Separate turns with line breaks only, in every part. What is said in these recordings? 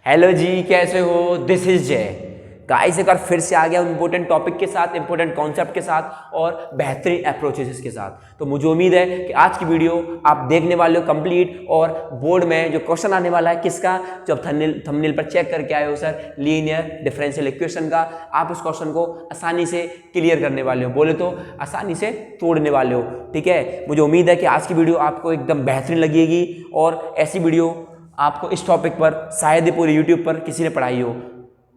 Hello जी, कैसे हो? This is जय। गाइस एक बार फिर से आ गया इंपॉर्टेंट टॉपिक के साथ, इंपॉर्टेंट कॉन्सेप्ट के साथ और बेहतरीन अप्रोचेस के साथ। तो मुझे उम्मीद है कि आज की वीडियो आप देखने वाले हो कंप्लीट, और बोर्ड में जो क्वेश्चन आने वाला है किसका, जब थंबनेल पर चेक करके आए हो सर, लीनियर डिफरेंशियल इक्वेशन का, आप उस क्वेश्चन को आसानी से क्लियर करने वाले हो, बोले तो आसानी से तोड़ने वाले हो। ठीक है, मुझे उम्मीद है कि आज की वीडियो आपको एकदम बेहतरीन लगेगी, और ऐसी वीडियो आपको इस टॉपिक पर शायद ही पूरे यूट्यूब पर किसी ने पढ़ाई हो,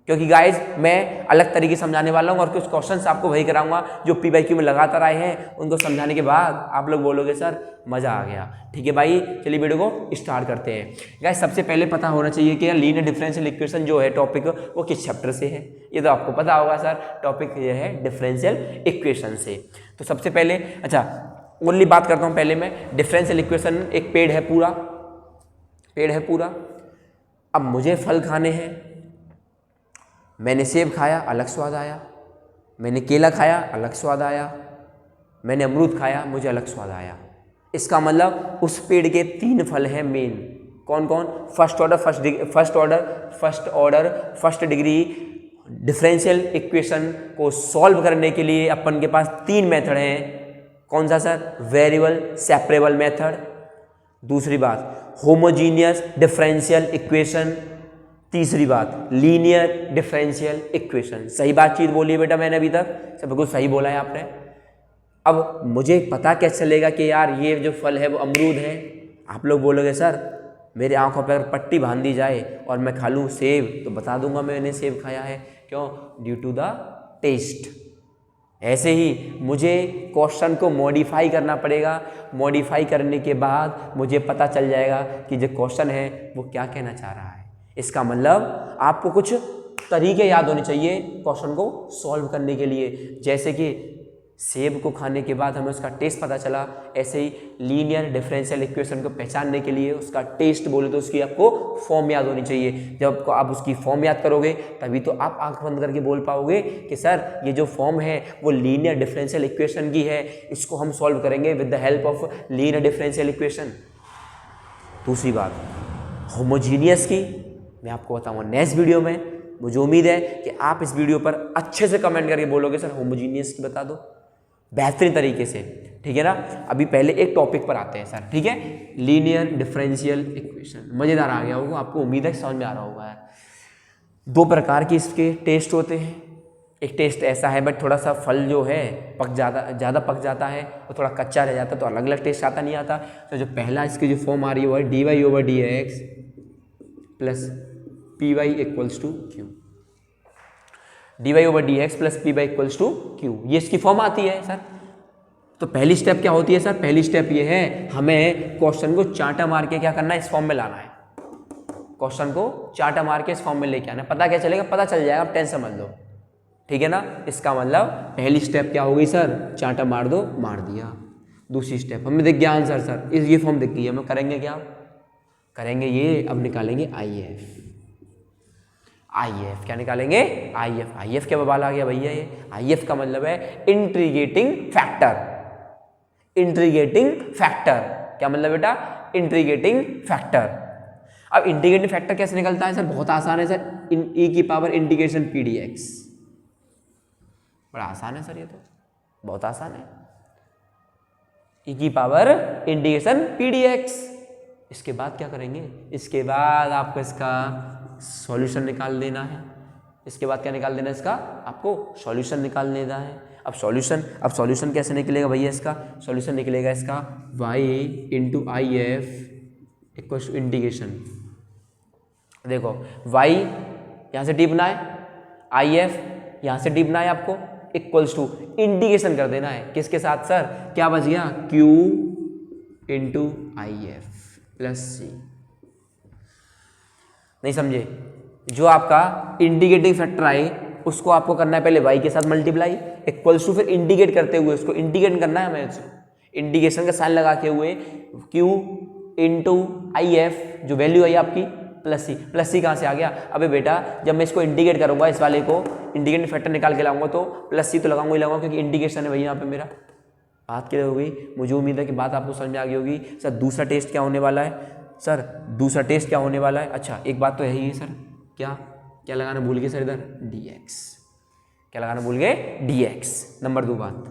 क्योंकि गाइज मैं अलग तरीके से समझाने वाला हूं और कुछ क्वेश्चंस आपको वही कराऊंगा जो PYQ में लगातार आए हैं। उनको समझाने के बाद आप लोग बोलोगे सर मजा आ गया। ठीक है भाई, चलिए वीडियो को स्टार्ट करते हैं। गाइज सबसे पहले पता होना चाहिए कि लीनियर डिफरेंशियल इक्वेशन जो है टॉपिक, वो किस चैप्टर से है। ये तो आपको पता होगा सर, टॉपिक ये है डिफरेंशियल इक्वेशन से। तो सबसे पहले अच्छा ओनली बात करता हूँ पहले मैं। डिफरेंशियल इक्वेशन एक पेड़ है पूरा। अब मुझे फल खाने हैं, मैंने सेब खाया, अलग स्वाद आया। मैंने केला खाया, अलग स्वाद आया। मैंने अमरूद खाया, मुझे अलग स्वाद आया। इसका मतलब उस पेड़ के 3 फल हैं मेन। कौन कौन? First order first degree differential equation को सॉल्व करने के लिए अपन के पास 3 मेथड हैं। कौन सा सर? Variable separable method. दूसरी बात होमोजीनियस डिफरेंशियल इक्वेशन। तीसरी बात लीनियर डिफरेंशियल इक्वेशन। सही बातचीत बोली है बेटा मैंने अभी तक, सब बिल्कुल सही बोला है आपने। अब मुझे पता कैसे चलेगा कि यार ये जो फल है वो अमरूद है? आप लोग बोलोगे सर मेरे आंखों पर पट्टी बांध दी जाए और मैं खा लूँ सेब, तो बता दूंगा मैंने सेब खाया है। क्यों? Due to the test. ऐसे ही मुझे क्वेश्चन को मॉडिफाई करना पड़ेगा। मॉडिफाई करने के बाद मुझे पता चल जाएगा कि जो क्वेश्चन है वो क्या कहना चाह रहा है। इसका मतलब आपको कुछ तरीके याद होने चाहिए क्वेश्चन को सॉल्व करने के लिए। जैसे कि सेब को खाने के बाद हमें उसका टेस्ट पता चला, ऐसे ही लीनियर डिफरेंशियल इक्वेशन को पहचानने के लिए उसका टेस्ट बोले तो उसकी आपको फॉर्म याद होनी चाहिए। जब आप उसकी फॉर्म याद करोगे तभी तो आप आंख बंद करके बोल पाओगे कि सर ये जो फॉर्म है वो लीनियर डिफरेंशियल इक्वेशन की है, इसको हम सॉल्व करेंगे with the help of linear differential equation. दूसरी बात होमोजीनियस की मैं आपको बताऊंगा नेक्स्ट वीडियो में। मुझे उम्मीद है कि आप इस वीडियो पर अच्छे से कमेंट करके बोलोगे सर होमोजीनियस की बता दो बेहतरीन तरीके से। ठीक है ना? अभी पहले एक टॉपिक पर आते हैं सर। ठीक है, लीनियर डिफरेंशियल इक्वेशन। मजेदार आ गया होगा आपको, उम्मीद है समझ में आ रहा होगा यार। 2 प्रकार के इसके टेस्ट होते हैं। एक टेस्ट ऐसा है बट थोड़ा सा फल जो है ज़्यादा पक जाता है और थोड़ा कच्चा रह जाता है, तो अलग अलग टेस्ट आता नहीं आता। तो जो पहला इसकी जो फॉर्म आ रही है वो है dy/dx plus py equals to q. dy/dx plus py equals to q, ये इसकी फॉर्म आती है सर। तो पहली स्टेप क्या होती है सर? पहली स्टेप ये है, हमें क्वेश्चन को चांटा मार के क्या करना है, इस फॉर्म में लाना है। क्वेश्चन को चांटा मार के इस फॉर्म में लेके आना है। पता क्या चलेगा? पता चल जाएगा, आप टेंशन मत लो। ठीक है ना? इसका मतलब पहली स्टेप क्या हो गई सर? चांटा मार दो, मार दिया। दूसरी स्टेप हमें दिख गया आंसर सर, ये फॉर्म दिख गई है। हम करेंगे क्या? करेंगे ये, अब निकालेंगे IF। क्या निकालेंगे? IF क्या बवाल आ गया भैया? ये IF का मतलब है इंट्रीगेटिंग फैक्टर। क्या मतलब बेटा? इंट्रीगेटिंग फैक्टर। अब इंटीग्रेटिंग फैक्टर कैसे निकलता है सर? बहुत आसान है सर, e की पावर इंटीग्रेशन pdx। बड़ा आसान है सर, ये तो बहुत आसान है। e की पावर इंटीग्रेशन pdx। इसके बाद क्या करेंगे? इसके बाद आपको इसका सॉल्यूशन निकाल देना है। इसके बाद क्या निकाल देना है? इसका आपको सॉल्यूशन निकाल लेना है। अब सॉल्यूशन कैसे निकलेगा भैया? इसका सॉल्यूशन निकलेगा इसका y into IF equal to integration. देखो y यहाँ से डीप बनाए, IF यहाँ से डीप बनाए, आपको इक्वल्स टू इंटीग्रेशन कर देना है। किसके साथ सर? क्या बच गया? Q into IF plus C। नहीं समझे? जो आपका इंटीग्रेटिंग फैक्टर आए उसको आपको करना है पहले y के साथ मल्टीप्लाई इक्वल्स टू, फिर इंटीग्रेट करते हुए उसको इंटीग्रेट करना है हमें। इंटीग्रेशन का साइन लगा के हुए Q इंटू IF जो वैल्यू आई आपकी प्लस सी कहाँ से आ गया? अबे बेटा जब मैं इसको इंटीग्रेट करूंगा, इस वाले को इंटीग्रेटिंग फैक्टर निकाल के लाऊंगा तो प्लस सी तो लगाऊंगा ही लगाऊंगा, क्योंकि इंटीग्रेशन है भैया यहाँ पे मेरा। बात क्या हो गई? मुझे उम्मीद है कि बात आपको समझ में आ गई होगी। सर दूसरा टेस्ट क्या होने वाला है? सर दूसरा टेस्ट क्या होने वाला है? अच्छा एक बात तो यही है सर, क्या क्या लगाना भूल गए सर इधर, dx, क्या लगाना भूल गए, dx। नंबर 2 बात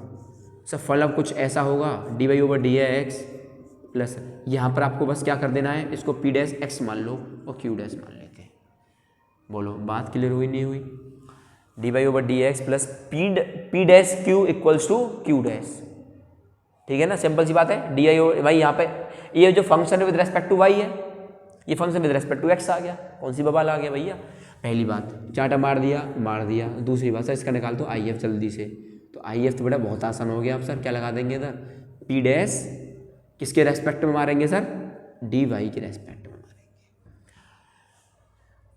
सर, फल अब कुछ ऐसा होगा dy ओवर dx प्लस यहाँ पर आपको बस क्या कर देना है, इसको p डैश x मान लो और q डैश मान लेते हैं। बोलो बात क्लियर हुई नहीं हुई, dy over dx plus p dash q equals to q dash, ठीक है ना, सिंपल सी बात है। डी आई ओवर भाई यहाँ पे ये जो फंक्शन है विद रेस्पेक्ट टू y है, ये function with respect to x आ गया, कौन सी बवाल आ गया भैया। पहली बात चाटा मार दिया। दूसरी बात सर इसका निकाल दो आई एफ जल्दी से, तो आई एफ तो बेटा बहुत आसान हो गया। अब सर क्या लगा देंगे इधर, पी डैश किसके रेस्पेक्ट में मारेंगे सर, डी वाई के रेस्पेक्ट में मारेंगे।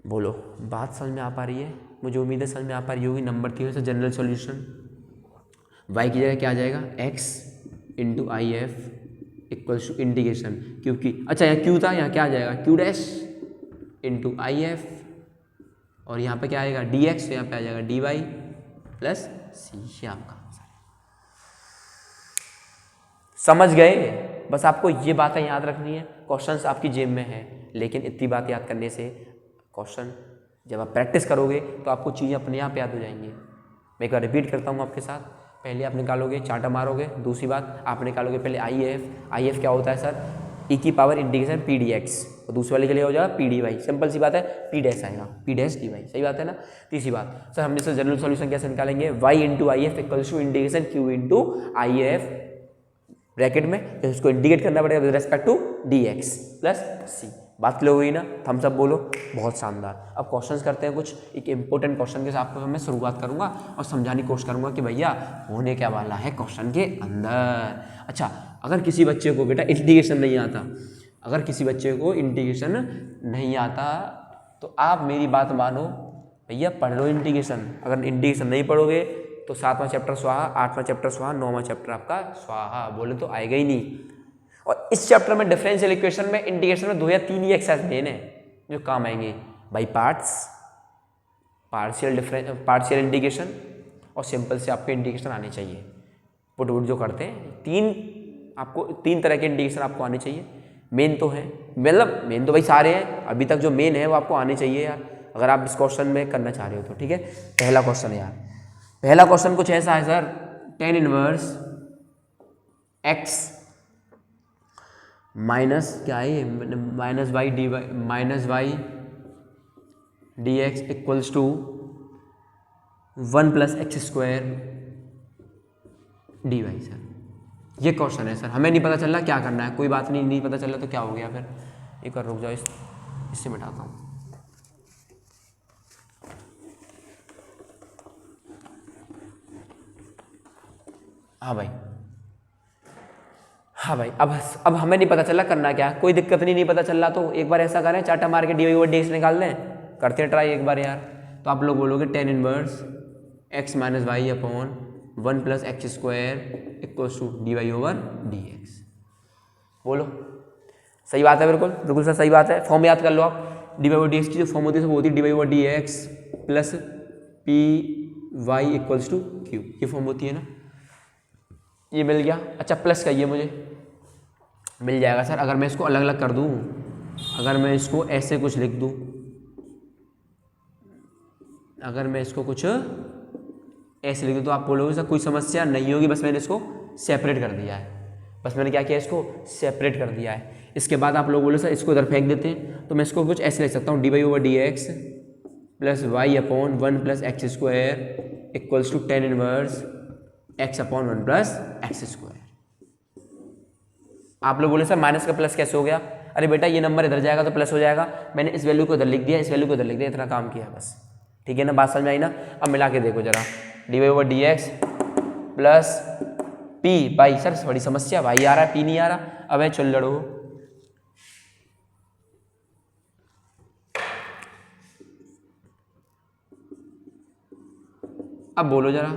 बोलो बात समझ में आ पा रही है, मुझे उम्मीद है समझ में आ पा रही होगी। नंबर 3 से जनरल सॉल्यूशन, वाई की जगह क्या आ जाएगा, x into I F equals to integration q की, अच्छा यहाँ क्यू था, यहाँ क्या आ जाएगा q dash into I F, और यहाँ पे क्या आएगा डी एक्स, तो यहाँ पे आ जाएगा डी वाई प्लस सी। ये आपका आंसर है। समझ गए, बस आपको ये बातें याद रखनी है। क्वेश्चंस आपकी जेब में है, लेकिन इतनी बात याद करने से क्वेश्चन जब आप प्रैक्टिस करोगे तो आपको चीज़ें अपने आप याद हो जाएंगी। मैं एक बार रिपीट करता हूँ आपके साथ, पहले आप निकालोगे चाटा मारोगे, दूसरी बात आप निकालोगे पहले आई एफ क्या होता है सर, ई की power integration P D x, और दूसरे वाले के लिए हो जाएगा पी डी वाई, सिंपल सी बात है, पी डैश आएगा पी डैश डी वाई, सही बात है ना। तीसरी बात सर हमने सर जनरल सॉल्यूशन कैसे निकालेंगे, y into I F equals to integration q into I F bracket में, तो इसको इंटीग्रेट करना पड़ेगा with respect to d x plus c. बात क्लियर हुई ना, थम्स अप बोलो, बहुत शानदार। अब क्वेश्चंस करते हैं कुछ, एक इंपॉर्टेंट क्वेश्चन के साथ मैं शुरुआत करूंगा और समझाने की कोशिश करूंगा कि भैया होने क्या वाला है क्वेश्चन के अंदर। अच्छा, अगर किसी बच्चे को बेटा इंटीग्रेशन नहीं आता, अगर किसी बच्चे को इंटीग्रेशन नहीं आता तो आप मेरी बात मानो भैया, पढ़ लो इंटीग्रेशन। अगर इंटीग्रेशन नहीं पढ़ोगे तो 7वां चैप्टर स्वाहा, 8वां चैप्टर स्वाहा, 9वां चैप्टर आपका स्वाहा, बोले तो आएगा ही नहीं। और इस चैप्टर में डिफरेंशियल इक्वेशन में इंटीग्रेशन में 2 या 3 ही एक्सरसाइज मेन है जो काम आएंगे, बाई पार्ट्स, पार्शियल इंटीग्रेशन और सिंपल से आपके इंटीग्रेशन आने चाहिए। पुट जो करते हैं तीन तरह के इंटीग्रेशन आपको आने चाहिए। मेन तो है, मतलब मेन तो भाई सारे हैं, अभी तक जो मेन है वो आपको आने चाहिए यार, अगर आप इस क्वेश्चन में करना चाह रहे हो तो। ठीक है, पहला क्वेश्चन है यार, पहला क्वेश्चन कुछ ऐसा है sir, tan inverse x minus क्या है ये, minus y d x equals to 1 plus x square d y. Sir ये क्वेश्चन है सर, हमें नहीं पता चल रहा क्या करना है, कोई बात नहीं पता चल रहा तो क्या हो गया फिर, एक बार रुक जाओ, इससे मिटाता हूँ। हाँ भाई, अब हमें नहीं पता चला करना क्या, कोई दिक्कत नहीं पता चल रहा तो एक बार ऐसा करें, चाटा मार के d y over d x निकाल लें, करते हैं ट्राई एक बार यार। तो आप लोग बोलोगे tan inverse x minus y upon 1 plus x square equals to d y over d x. बोलो सही बात है, बिल्कुल सर सही बात है। फॉर्म याद कर लो आप, d y over d x की जो फॉर्म होती है वो होती है d y over d x plus p y equals to q, ये फॉर्म होती है ना, ये मिल गया। अच्छा प्लस का ये मुझे मिल जाएगा सर, अगर मैं इसको अलग अलग कर दूँ, अगर मैं इसको ऐसे कुछ लिख दूँ, अगर मैं इसको कुछ ऐसे लिख दूँ तो आप बोलोगे सर कोई समस्या नहीं होगी, बस मैंने इसको सेपरेट कर दिया है, बस मैंने क्या किया, इसको सेपरेट कर दिया है। इसके बाद आप लोग बोलो सर इसको इधर फेंक देते हैं, तो मैं इसको कुछ ऐसे लिख सकता हूँ, d y over d x plus y upon 1 plus x square equals to tan inverse x upon 1 plus x square. आप लोग बोले सर माइनस का प्लस कैसे हो गया, अरे बेटा ये नंबर इधर जाएगा तो प्लस हो जाएगा, मैंने इस वैल्यू को इधर लिख दिया, इस वैल्यू को इधर लिख दिया, इतना काम किया बस। ठीक है ना, बात समझ में आई ना। अब मिला के देखो जरा, d y over d x plus p, भाई सर बड़ी समस्या, भाई आ रहा है पी नहीं आ रहा, अब है चल लड़ो। अब बोलो जरा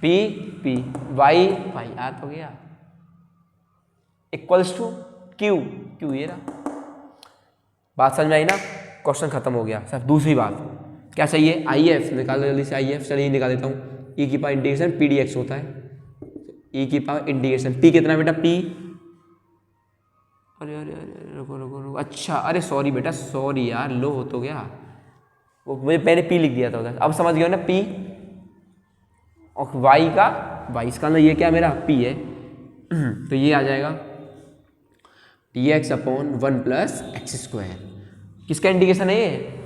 पी वाई याद हो गया इक्वल्स टू क्यू ये रहा। बात समझ में आई ना, क्वेश्चन खत्म हो गया। सर दूसरी बात क्या चाहिए, आई एफ निकाल दो जल्दी से, आई एफ चलिए निकाल देता हूँ, ई की power integration P D x होता है, ई की पावर इंटीग्रेशन पी कितना बेटा, पी अरे रुको रुको रुको, अच्छा अरे सॉरी बेटा, सॉरी यार, लो हो तो गया, वो मैंने पी लिख दिया था उधर, अब समझ गया ना, पी और वाई का, वाई इसका अंदर ये क्या मेरा पी है, तो ये आ जाएगा d x upon 1 plus x square. किसका इंडिकेशन है ये,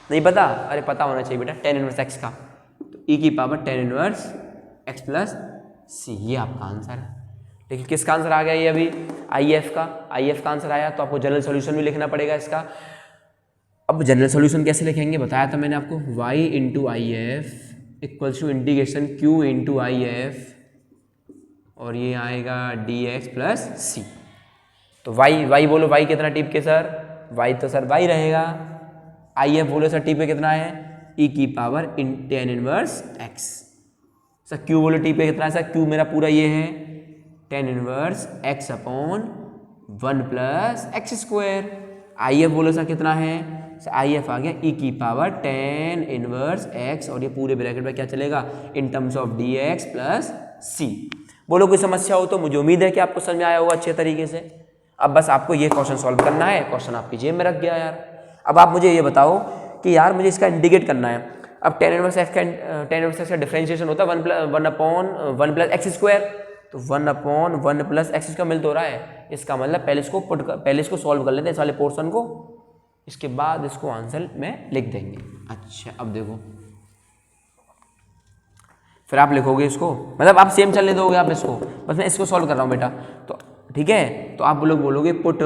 नहीं पता, अरे पता होना चाहिए बेटा, टेन इनवर्स एक्स का, तो ई की power tan inverse x plus c, ये आपका आंसर है। लेकिन किसका आंसर आ गया ये अभी, आई एफ का आंसर आया, तो आपको जनरल सॉल्यूशन भी लिखना पड़ेगा इसका। अब जनरल सॉल्यूशन कैसे लिखेंगे बताया था मैंने आपको, y into I F equals to integration q into I F, और ये आएगा डी एक्स प्लस सी। तो y बोलो, y कितना टिप के सर, y तो सर y रहेगा, आई एफ बोलो सर टी पे कितना है, e की power tan inverse x, sir q बोलो टी पे कितना है, सर q मेरा पूरा ये है tan inverse x upon 1 plus x square. I F बोलो सर कितना है, आई एफ आ गया e की पावर टेन इनवर्स x, और ये पूरे ब्रैकेट में क्या चलेगा, in terms of d x plus c. बोलो कोई समस्या हो तो, मुझे उम्मीद है कि आपको समझ में आया होगा अच्छे तरीके से। अब बस आपको ये क्वेश्चन सॉल्व करना है, क्वेश्चन आपकी जेब में रख गया यार। अब आप मुझे ये बताओ कि यार मुझे इसका इंडिकेट करना है। अब टेन इनवर्स एक्स का डिफरेंशिएशन होता है one upon one plus x square, तो 1 अपॉन 1 प्लस एक्स का मिल तो रहा है, इसका मतलब पहले इसको सॉल्व कर लेते हैं इस वाले पोर्शन को, इसके बाद इसको आंसर में लिख देंगे। अच्छा अब देखो, फिर आप लिखोगे इसको, मतलब आप सेम चलने दोगे आप इसको, बस मैं इसको सॉल्व कर रहा हूँ बेटा, तो ठीक है। तो आप लोग बोलोगे put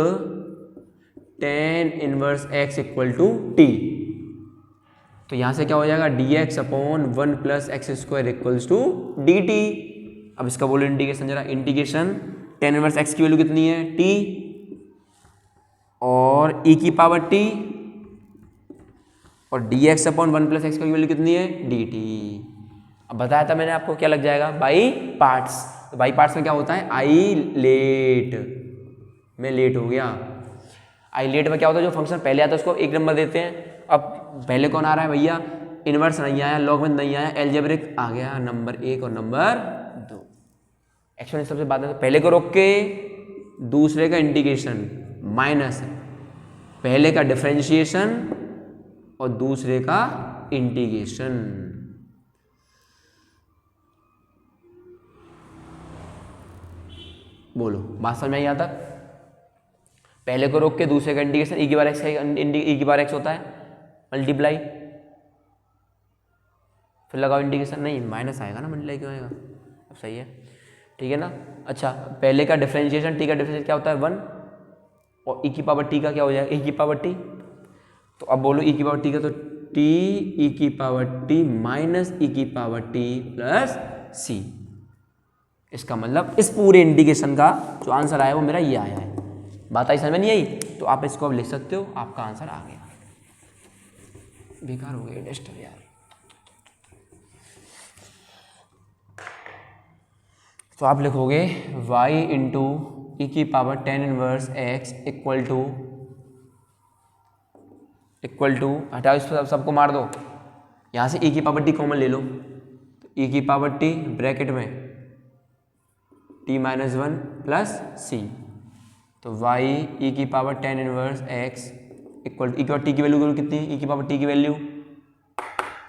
tan inverse x equal to t, तो यहाँ से क्या हो जाएगा, d x upon 1 plus x square equals to d t. अब इसका बोलो इंटीग्रेशन जरा, इंटीग्रेशन टेन इनवर्स एक्स की वैल्यू कितनी है, टी, और ई की पावर टी, और d x upon 1 plus x की वैल्यू कितनी है, डी टी। अब बताया था मैंने आपको क्या लग जाएगा, बाई पार्ट्स। तो बाई पार्ट्स में क्या होता है, आई लेट में लेट हो गया, आई लेट में क्या होता है, जो फंक्शन पहले आता है उसको एक नंबर देते हैं। अब पहले कौन आ रहा है भैया, इनवर्स नहीं आया, लॉगरिथम नहीं आया, अलजेब्रिक आ गया, नंबर 1 और नंबर 2। एक्सपोनेंशियल सबसे बाद में, पहले को रोक के दूसरे का इंटीग्रेशन माइनस पहले का डिफरेंशिएशन और दूसरे का इंटीग्रेशन। बोलो बात समझ में आई यहाँ तक, पहले को रोक के दूसरे का इंटीग्रेशन, ई की बार एक्स, ई की बार एक्स होता है मल्टीप्लाई, फिर लगाओ इंटीग्रेशन, नहीं माइनस आएगा ना, मल्टीप्लाई क्यों आएगा, अब सही है ठीक है ना। अच्छा पहले का डिफरेंशिएशन, टी का डिफरेंशिएशन क्या होता है 1, और ई की पावर टी का क्या हो जाएगा, ई की पावर टी। तो अब बोलो ई की पावर टी का, तो टी ई की पावर टी माइनस ई की पावर टी प्लस सी। इसका मतलब इस पूरे इंटीग्रेशन का जो आंसर आया वो मेरा ये आया है। बात आई समझ में नहीं आई, तो आप इसको अब लिख सकते हो, आपका आंसर आ गया। बेकार हो गया टेस्टर यार। तो आप लिखोगे y इंटू ई की power tan inverse x equal to हटाओ, इसको सबको मार दो, यहाँ से ई की पावर टी कॉमन ले लो, तो ई की पावर टी ब्रैकेट में टी माइनस 1 प्लस सी, तो y ई की power tan inverse x equal to, e की पावर टी की वैल्यू कितनी है, ई की पावर टी की वैल्यू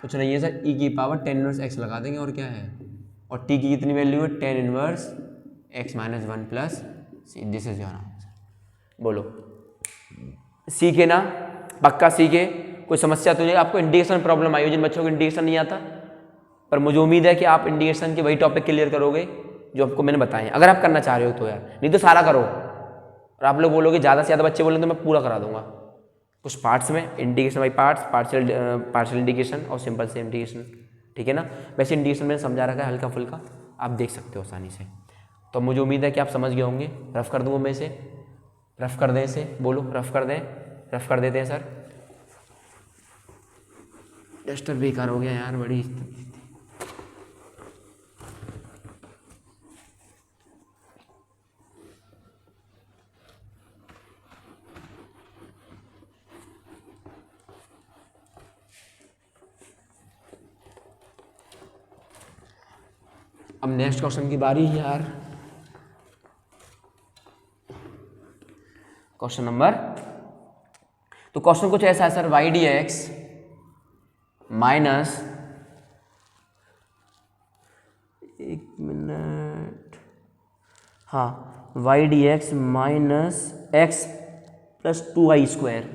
कुछ नहीं है सर, ई की पावर टेन इनवर्स एक्स लगा देंगे, और क्या है, और टी की कितनी वैल्यू है, tan inverse x minus 1 plus c, this is your answer. बोलो सीखे ना, पक्का सीखे। कोई समस्या तो नहीं, आपको इंटीग्रेशन प्रॉब्लम आई हो, जिन बच्चों को इंटीग्रेशन नहीं आता, पर मुझे उम्मीद है कि आप इंटीग्रेशन के वही टॉपिक क्लियर करोगे जो आपको मैंने बताए हैं, अगर आप करना चाह रहे हो तो यार, नहीं तो सारा करो। और आप लोग बोलोगे ज़्यादा से ज़्यादा बच्चे बोलेंगे तो मैं पूरा करा दूंगा, कुछ पार्ट्स में integration by parts, partial integration और सिंपल से इंटीग्रेशन, ठीक है ना। वैसे इंटीग्रेशन मैंने समझा रखा है हल्का फुल्का, आप देख सकते हो आसानी से। तो मुझे उम्मीद है कि आप समझ गए होंगे। रफ कर दूंगा मैं इसे, रफ कर दें इसे, बोलो रफ कर दें, रफ कर देते हैं सर। टेस्टर बेकार हो गया यार, बड़ी अब नेक्स्ट क्वेश्चन की बारी है यार। क्वेश्चन नंबर, तो क्वेश्चन कुछ ऐसा है sir, y d x minus, एक मिनट, हाँ, y d x minus x plus 2y square,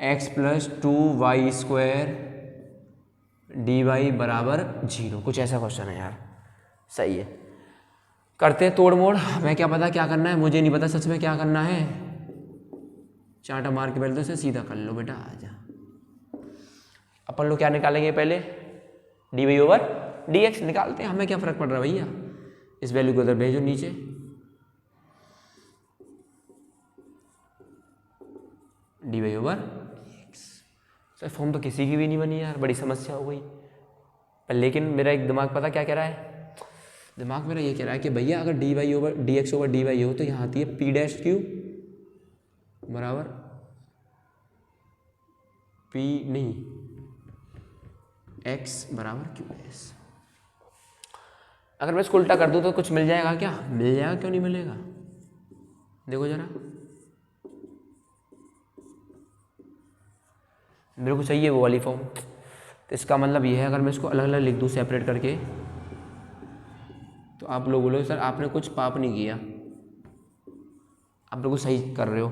x plus 2y square d y बराबर 0, कुछ ऐसा क्वेश्चन है यार। सही है, करते हैं तोड़ मोड़। हमें क्या पता क्या करना है, मुझे नहीं पता सच में क्या करना है। चांटा मार के पहले तो इसे सीधा कर लो बेटा, आजा। अपन लोग क्या निकालेंगे पहले, d y over d x निकालते हैं, हमें क्या फर्क पड़ रहा है भैया। इस वैल्यू को उधर भेजो नीचे, d y over x. Sir form तो किसी की भी नहीं बनी यार, बड़ी समस्या हो गई। पर लेकिन मेरा एक दिमाग पता क्या कह रहा है, दिमाग मेरा ये कह रहा है कि भैया अगर d y over d x over d y हो तो यहाँ आती है पी डैश क्यू बराबर पी नहीं एक्स बराबर क्यू डैश। अगर मैं इसको उल्टा कर दूँ तो कुछ मिल जाएगा क्या, मिल जाएगा, क्यों नहीं मिलेगा। देखो जरा, मेरे को चाहिए वो वाली फॉर्म। तो इसका मतलब ये है, अगर मैं इसको अलग अलग लिख दूँ सेपरेट करके, तो आप लोग बोलोगे सर आपने कुछ पाप नहीं किया, आप लोग सही कर रहे हो।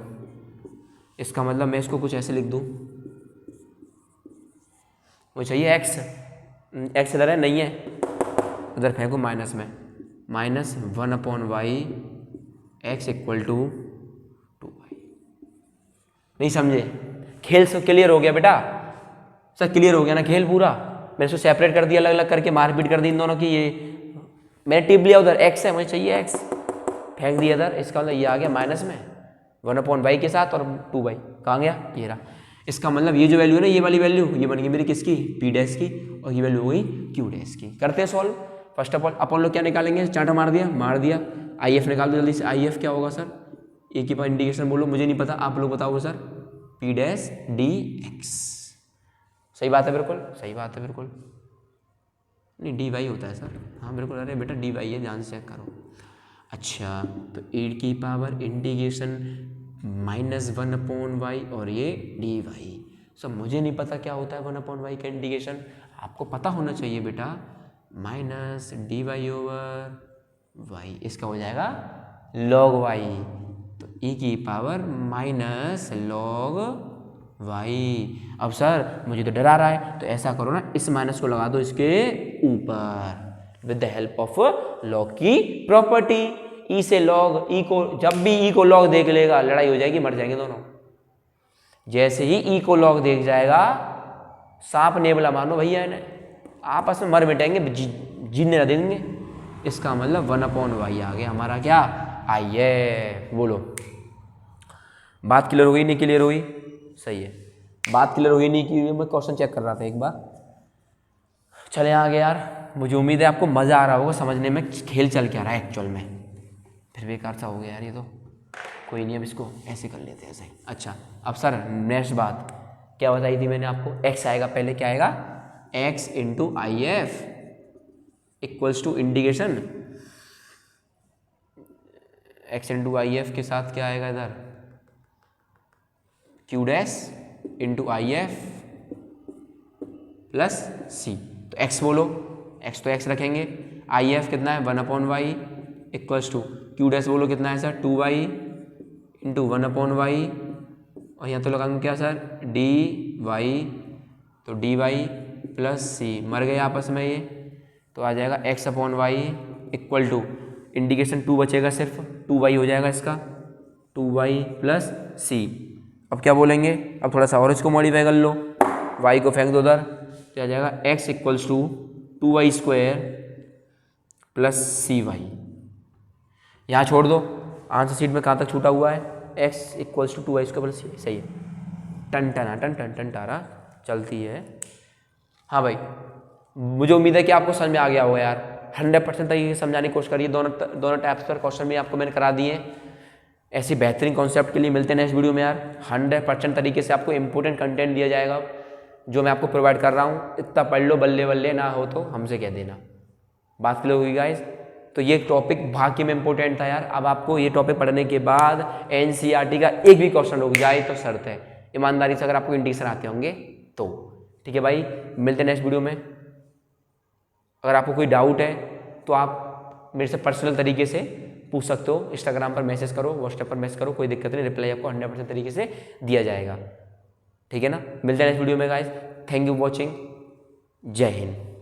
इसका मतलब मैं इसको कुछ ऐसे लिख दूँ, वो चाहिए एक्स, एक्स इधर है नहीं है, उधर फेंको माइनस में, minus 1/y x equal to 2y। नहीं समझे, खेल सब क्लियर हो गया बेटा, सर क्लियर हो गया ना खेल पूरा। मैंने इसको सेपरेट कर दिया, अलग अलग करके मारपीट कर दी इन दोनों की। ये मैंने टिप लिया, उधर एक्स है, मुझे चाहिए एक्स, फेंक दिया इधर। इसका मतलब ये आ गया माइनस में 1/y के साथ, और 2y कहाँ गया, ये रहा। इसका मतलब ये जो वैल्यू है ना, ये वाली वैल्यू, ये बन गई मेरी किसकी, पी डैश की, और ये वैल्यू हो गई क्यू डैश की। करते हैं सॉल्व। फर्स्ट ऑफ ऑल अपन लोग क्या निकालेंगे, चांटा मार दिया, आई एफ निकाल दो जल्दी से। आई एफ क्या होगा सर, एक ही बार इंडिकेशन बोलो, मुझे नहीं पता, आप लोग बताओगे sir. P dash D x, सही बात है, बिल्कुल सही बात है, बिल्कुल नहीं डी वाई होता है सर, हाँ बिल्कुल। अरे बेटा डी वाई है, ध्यान से चेक करो। अच्छा, तो ए की पावर इंटीग्रेशन -1/y और ये डी वाई। सब मुझे नहीं पता क्या होता है 1/y का इंटीग्रेशन, आपको पता होना चाहिए बेटा। Minus d y over y, इसका हो जाएगा log y, तो e की पावर माइनस log y। अब सर मुझे तो डरा रहा है, तो ऐसा करो ना, इस माइनस को लगा दो इसके ऊपर with the help of log की प्रॉपर्टी। ई से log, ई को जब भी ई को log देख लेगा लड़ाई हो जाएगी, मर जाएंगे दोनों। जैसे ही ई को log देख जाएगा, सांप नेबला मानो भैया इन्हें, आपस में मर मिटेंगे, जीने न देंगे। इसका मतलब 1/y आ गया हमारा क्या, आइए बोलो। बात क्लियर हो गई, नहीं क्लियर हुई, सही है, बात क्लियर हुई नहीं की, मैं क्वेश्चन चेक कर रहा था एक बार। चले आगे यार, मुझे उम्मीद है आपको मज़ा आ रहा होगा समझने में, खेल चल के आ रहा है एक्चुअल में। फिर बेकार सा हो गया यार ये तो, कोई नहीं, अब इसको ऐसे कर लेते हैं ऐसे। अच्छा अब सर नेक्स्ट बात क्या बताई थी मैंने आपको, एक्स आएगा पहले, क्या आएगा, x into I F equals to integration x into I F के साथ क्या आएगा इधर, q dash into I F plus c. तो एक्स बोलो, एक्स तो एक्स रखेंगे, आई एफ कितना है 1/y equals to Q dash बोलो कितना है सर 2y इंटू 1/y, और यहाँ तो लगाऊंगे क्या सर डी वाई, तो डी वाई प्लस सी, मर गए आपस में ये, तो आ जाएगा x/y इक्वल टू इंटीग्रेशन 2 बचेगा, सिर्फ 2y हो जाएगा इसका, 2y प्लस सी। अब क्या बोलेंगे, अब थोड़ा सा और इसको मॉडिफाई कर लो, y को फेंक दो उधर, तो आ जाएगा x equals to 2y square plus c y. यहाँ छोड़ दो, आंसर शीट में कहाँ तक छूटा हुआ है, x equals to 2y square plus c, सही है, टन टन टन टन टन टारा चलती है। हाँ भाई, मुझे उम्मीद है कि आपको समझ में आ गया होगा यार, 100% तरीके से समझाने की कोशिश करिए। दोनों टैब्स पर क्वेश्चन भी आपको मैंने करा दिए। ऐसी बेहतरीन कॉन्सेप्ट के लिए मिलते हैं नेक्स्ट वीडियो में यार। 100% तरीके से आपको इंपॉर्टेंट कंटेंट दिया जाएगा जो मैं आपको प्रोवाइड कर रहा हूँ। इतना पढ़ लो, बल्ले बल्ले ना हो तो हमसे कह देना। बात क्लियर होगी गाइस, तो ये टॉपिक भाग्य में इंपॉर्टेंट था यार। अब आपको ये टॉपिक पढ़ने के बाद एनसीईआरटी का एक भी क्वेश्चन रुक जाए तो शर्त है, ईमानदारी से अगर आपको इंडिकेशन आते होंगे तो। ठीक है भाई, मिलते हैं नेक्स्ट वीडियो में। अगर आपको कोई डाउट है तो आप मेरे से पर्सनल तरीके से पूछ सकते हो, इंस्टाग्राम पर मैसेज करो, व्हाट्सएप पर मैसेज करो, कोई दिक्कत नहीं, रिप्लाई आपको 100% तरीके से दिया जाएगा। ठीक है ना, मिलते हैं नेक्स्ट वीडियो में गाइस। थैंक यू वॉचिंग, जय हिंद।